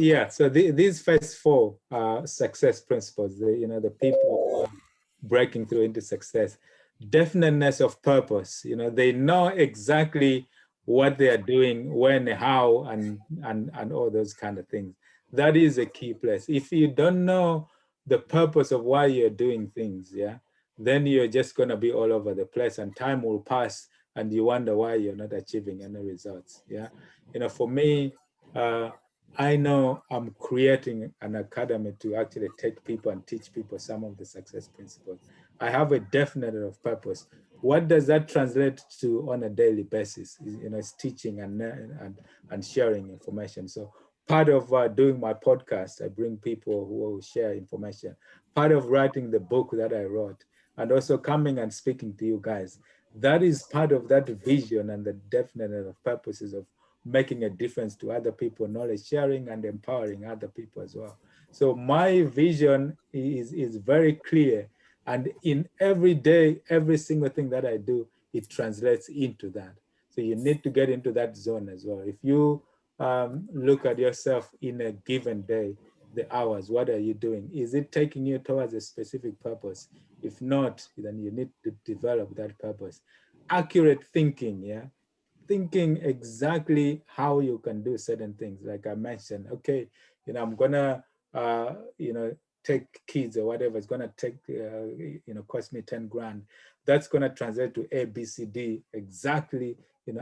yeah, so these first four success principles, the people who are breaking through into success, definiteness of purpose, they know exactly what they are doing, when, how, and all those kind of things. That is a key place. If you don't know the purpose of why you're doing things, yeah, then you're just going to be all over the place, and time will pass and you wonder why you're not achieving any results. Yeah, for me, I know I'm creating an academy to actually take people and teach people some of the success principles. I have a definite of purpose. What does that translate to on a daily basis? It's teaching and sharing information. So part of doing my podcast, I bring people who will share information. Part of writing the book that I wrote, and also coming and speaking to you guys, that is part of that vision and the definite of purposes of making a difference to other people, knowledge sharing and empowering other people as well. So my vision is very clear. And in every day, every single thing that I do, it translates into that. So you need to get into that zone as well. If you look at yourself in a given day, the hours, what are you doing? Is it taking you towards a specific purpose? If not, then you need to develop that purpose. Accurate thinking, yeah? Thinking exactly how you can do certain things. Like I mentioned, okay, I'm gonna, take kids or whatever. It's gonna take, cost me 10 grand. That's gonna translate to A, B, C, D, exactly,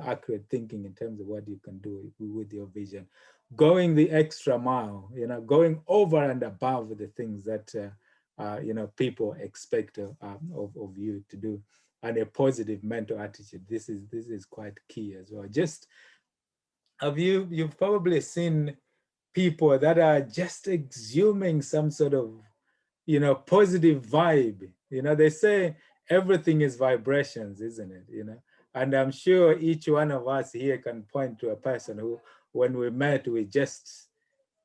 accurate thinking in terms of what you can do with your vision. Going the extra mile, going over and above the things that, people expect of you to do, and a positive mental attitude. This is quite key as well. Just you've probably seen people that are just exhuming some sort of positive vibe. They say everything is vibrations, isn't it? And I'm sure each one of us here can point to a person who, when we met, we just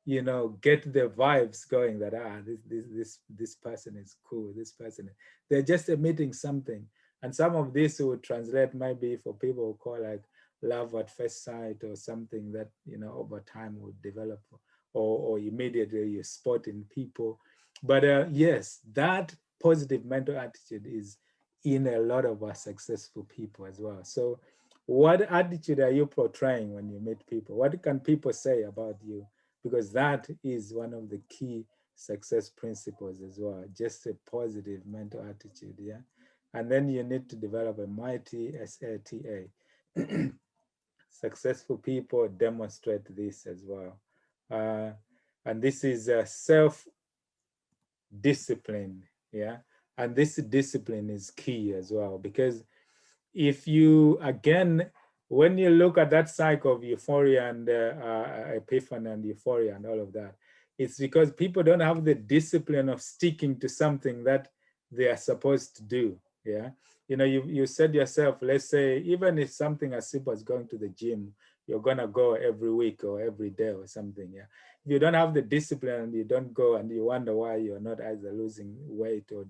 get the vibes going that this person is cool, this person, they're just emitting something. And some of this would translate maybe for people who call like love at first sight, or something that over time would develop, or immediately you spot in people. But yes, that positive mental attitude is in a lot of our successful people as well. So what attitude are you portraying when you meet people? What can people say about you? Because that is one of the key success principles as well, just a positive mental attitude. Yeah. And then you need to develop a mighty SATA. Successful people demonstrate this as well. And this is self-discipline. Yeah. And this discipline is key as well, because if you, again, when you look at that cycle of euphoria and epiphany and euphoria and all of that, it's because people don't have the discipline of sticking to something that they are supposed to do. Yeah. You said yourself, let's say, even if something as simple as going to the gym, you're going to go every week or every day or something. Yeah. If you don't have the discipline and you don't go, and you wonder why you're not either losing weight or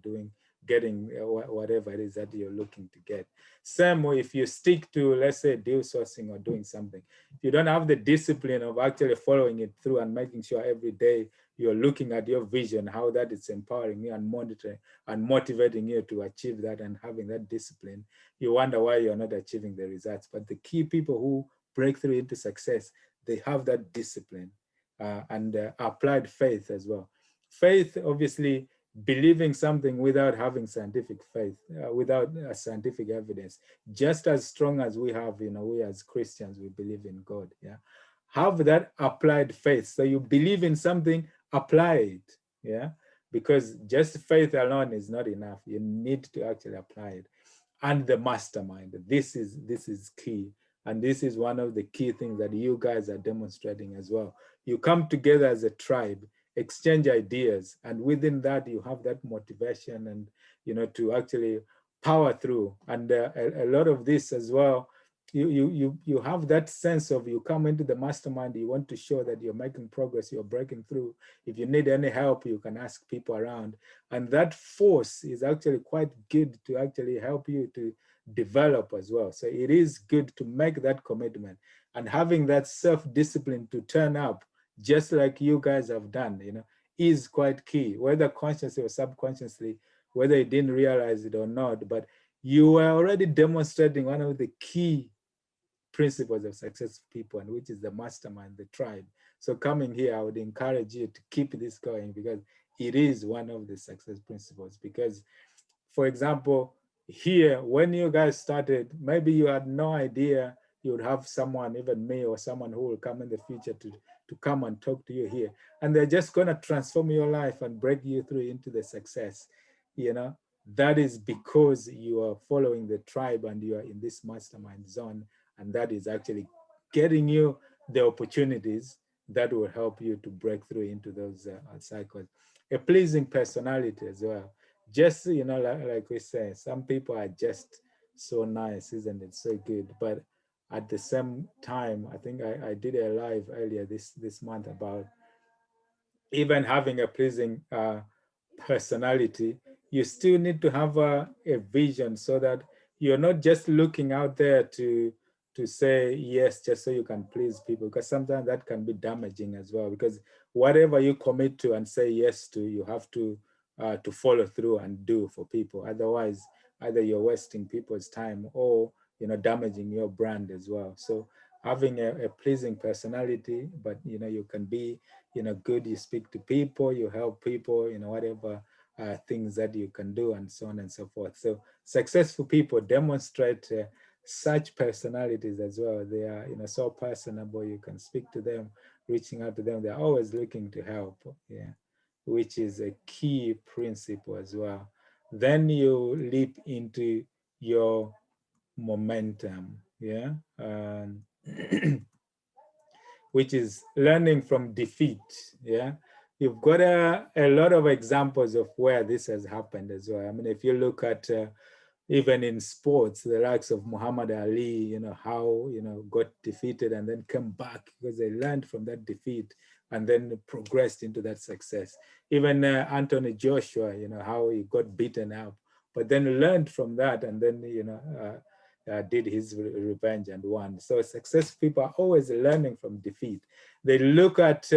getting whatever it is that you're looking to get. Same way, if you stick to, let's say, deal sourcing or doing something, if you don't have the discipline of actually following it through and making sure every day you're looking at your vision, how that is empowering you and monitoring and motivating you to achieve that, and having that discipline, you wonder why you're not achieving the results. But the key people who break through into success, they have that discipline and applied faith as well. Faith, obviously, believing something without having scientific faith, without scientific evidence, just as strong as we have, we as Christians, we believe in God. Yeah. Have that applied faith. So you believe in something, apply it. Yeah. Because just faith alone is not enough. You need to actually apply it. And the mastermind. This is key. And this is one of the key things that you guys are demonstrating as well. You come together as a tribe, exchange ideas, and within that you have that motivation and to actually power through. And a lot of this as well, you have that sense of, you come into the mastermind, you want to show that you're making progress, you're breaking through. If you need any help, you can ask people around, and that force is actually quite good to actually help you to develop as well. So it is good to make that commitment, and having that self-discipline to turn up just like you guys have done, is quite key, whether consciously or subconsciously, whether you didn't realize it or not. But you were already demonstrating one of the key principles of successful people, and which is the mastermind, the tribe. So coming here, I would encourage you to keep this going, because it is one of the success principles. Because, for example, here, when you guys started, maybe you had no idea you would have someone, even me, or someone who will come in the future to come and talk to you here. And they're just going to transform your life and break you through into the success. That is because you are following the tribe and you are in this mastermind zone. And that is actually getting you the opportunities that will help you to break through into those cycles. A pleasing personality as well. Just, like we say, some people are just so nice, isn't it? So good. But at the same time, I think I did a live earlier this month about even having a pleasing personality, you still need to have a vision, so that you're not just looking out there to say yes just so you can please people, because sometimes that can be damaging as well. Because whatever you commit to and say yes to, you have to follow through and do for people. Otherwise, either you're wasting people's time, or damaging your brand as well. So having a pleasing personality, but you can be good, you speak to people, you help people, whatever things that you can do, and so on and so forth. So successful people demonstrate such personalities as well. They are so personable, you can speak to them, reaching out to them, they're always looking to help, which is a key principle as well. Then you leap into your momentum, which is learning from defeat. You've got a lot of examples of where this has happened as well. I mean, if you look at even in sports, the likes of Muhammad Ali, how got defeated and then came back because they learned from that defeat and then progressed into that success. Even Anthony Joshua, how he got beaten up, but then learned from that and then did his revenge and won. So successful people are always learning from defeat. They look at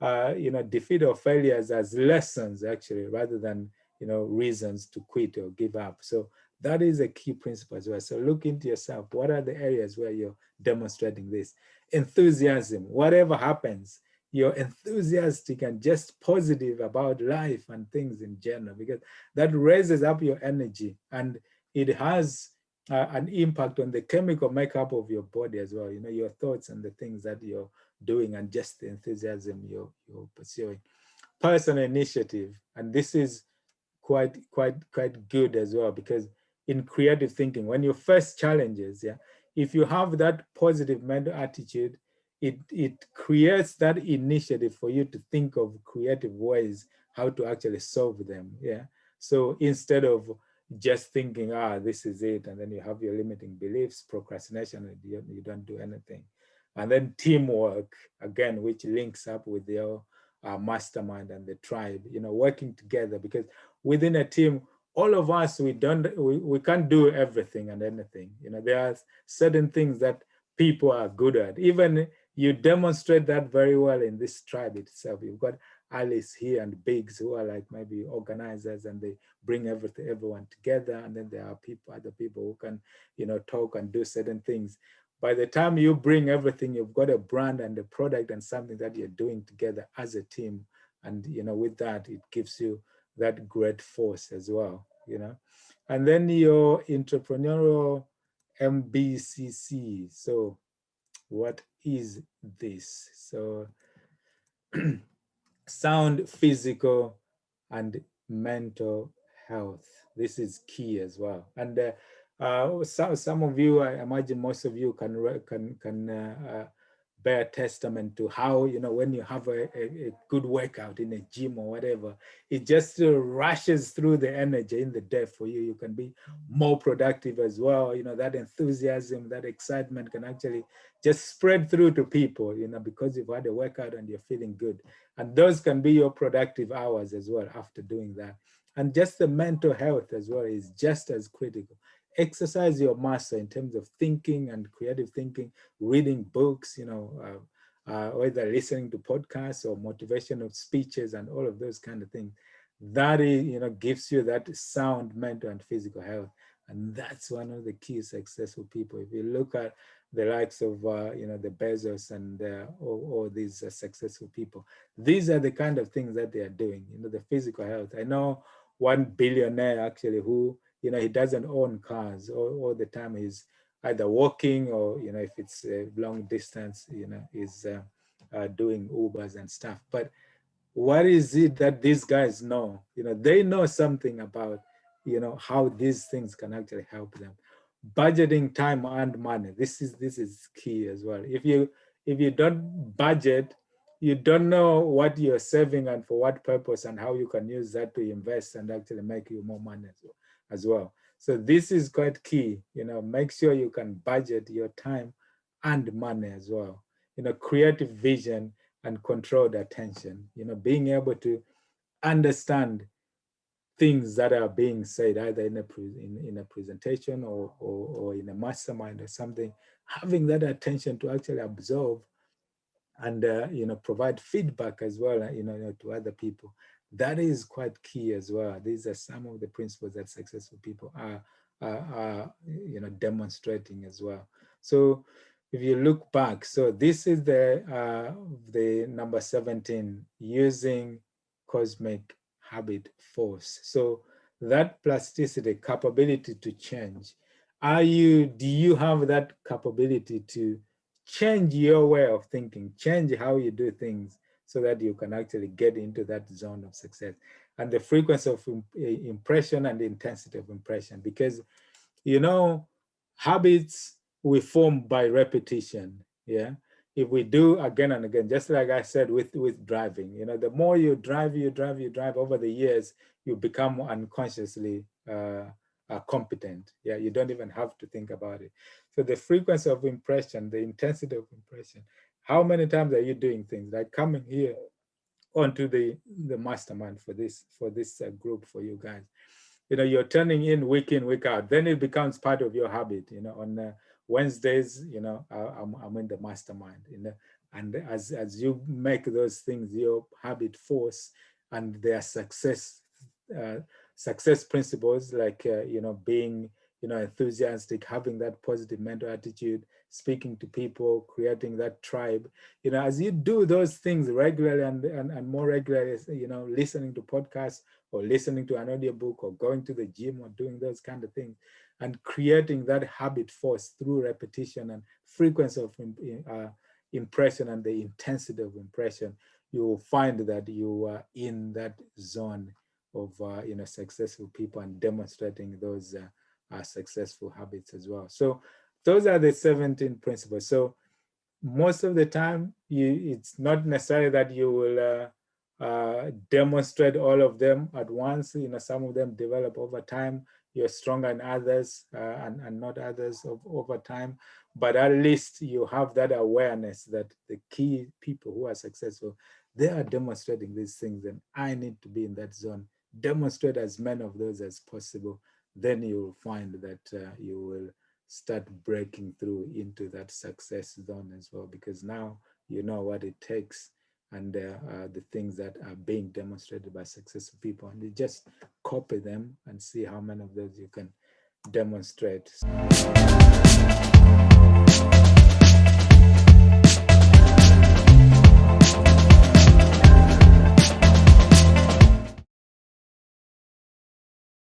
defeat or failures as lessons, actually, rather than reasons to quit or give up. So that is a key principle as well. So look into yourself. What are the areas where you're demonstrating this? Enthusiasm. Whatever happens, you're enthusiastic and just positive about life and things in general, because that raises up your energy, and it has an impact on the chemical makeup of your body as well. Your thoughts and the things that you're doing, and just the enthusiasm you're pursuing. Personal initiative, and this is quite good as well, because in creative thinking, when you face challenges, if you have that positive mental attitude, it creates that initiative for you to think of creative ways how to actually solve them. So instead of just thinking, this is it, and then you have your limiting beliefs, procrastination, and you don't do anything. And then teamwork, again, which links up with your mastermind and the tribe, working together, because within a team, all of us, we can't do everything and anything. There are certain things that people are good at. Even you demonstrate that very well in this tribe itself. You've got Alice here and Biggs, who are like maybe organizers, and they bring everyone together. And then there are other people who can, talk and do certain things. By the time you bring everything, you've got a brand and a product and something that you're doing together as a team. And, with that, it gives you that great force as well, And then your entrepreneurial MBCC. So what is this? So sound physical and mental health. This is key as well. And some of you, I imagine most of you can bear testament to how, when you have a good workout in a gym or whatever, it just rushes through the energy in the day for you. You can be more productive as well. That enthusiasm, that excitement can actually just spread through to people, because you've had a workout and you're feeling good. And those can be your productive hours as well after doing that. And just the mental health as well is just as critical. Exercise your muscle in terms of thinking and creative thinking, reading books, whether listening to podcasts or motivational speeches and all of those kind of things. That is, gives you that sound mental and physical health. And that's one of the key successful people. If you look at the likes of, the Bezos and all these successful people, these are the kind of things that they are doing, the physical health. I know one billionaire actually who, he doesn't own cars. All the time he's either walking or, if it's a long distance, is doing Ubers and stuff. But what is it that these guys know? They know something about, how these things can actually help them. Budgeting time and money. This is key as well. If you don't budget, you don't know what you're saving and for what purpose and how you can use that to invest and actually make you more money as well. So this is quite key. Make sure you can budget your time and money as well. Creative vision and controlled attention. Being able to understand things that are being said either in a presentation or in a mastermind or something. Having that attention to actually absorb and provide feedback as well, to other people. That is quite key as well. These are some of the principles that successful people are demonstrating as well. So if you look back, so this is the number 17, using cosmic habit force. So that plasticity, capability to change. Do you have that capability to change your way of thinking, change how you do things so that you can actually get into that zone of success? And the frequency of impression and the intensity of impression, because, habits we form by repetition. Yeah. If we do again and again, just like I said with driving, the more you drive over the years, you become unconsciously competent. Yeah, you don't even have to think about it. So the frequency of impression, the intensity of impression, how many times are you doing things like coming here onto the mastermind for this group for you guys? You're turning in, week out, then it becomes part of your habit. On Wednesdays, I'm in the mastermind, and as you make those things your habit force, and their success principles, like being enthusiastic, having that positive mental attitude, speaking to people, creating that tribe. As you do those things regularly and more regularly, listening to podcasts or listening to an audiobook or going to the gym or doing those kind of things, and creating that habit force through repetition and frequency of impression and the intensity of impression, you will find that you are in that zone of successful people and demonstrating those successful habits as well. So those are the 17 principles. So most of the time, it's not necessarily that you will demonstrate all of them at once. Some of them develop over time. You're stronger in others and not others over time. But at least you have that awareness that the key people who are successful, they are demonstrating these things, and I need to be in that zone. Demonstrate as many of those as possible. Then you will find that you will start breaking through into that success zone as well, because now you know what it takes and the things that are being demonstrated by successful people, and you just copy them and see how many of those you can demonstrate.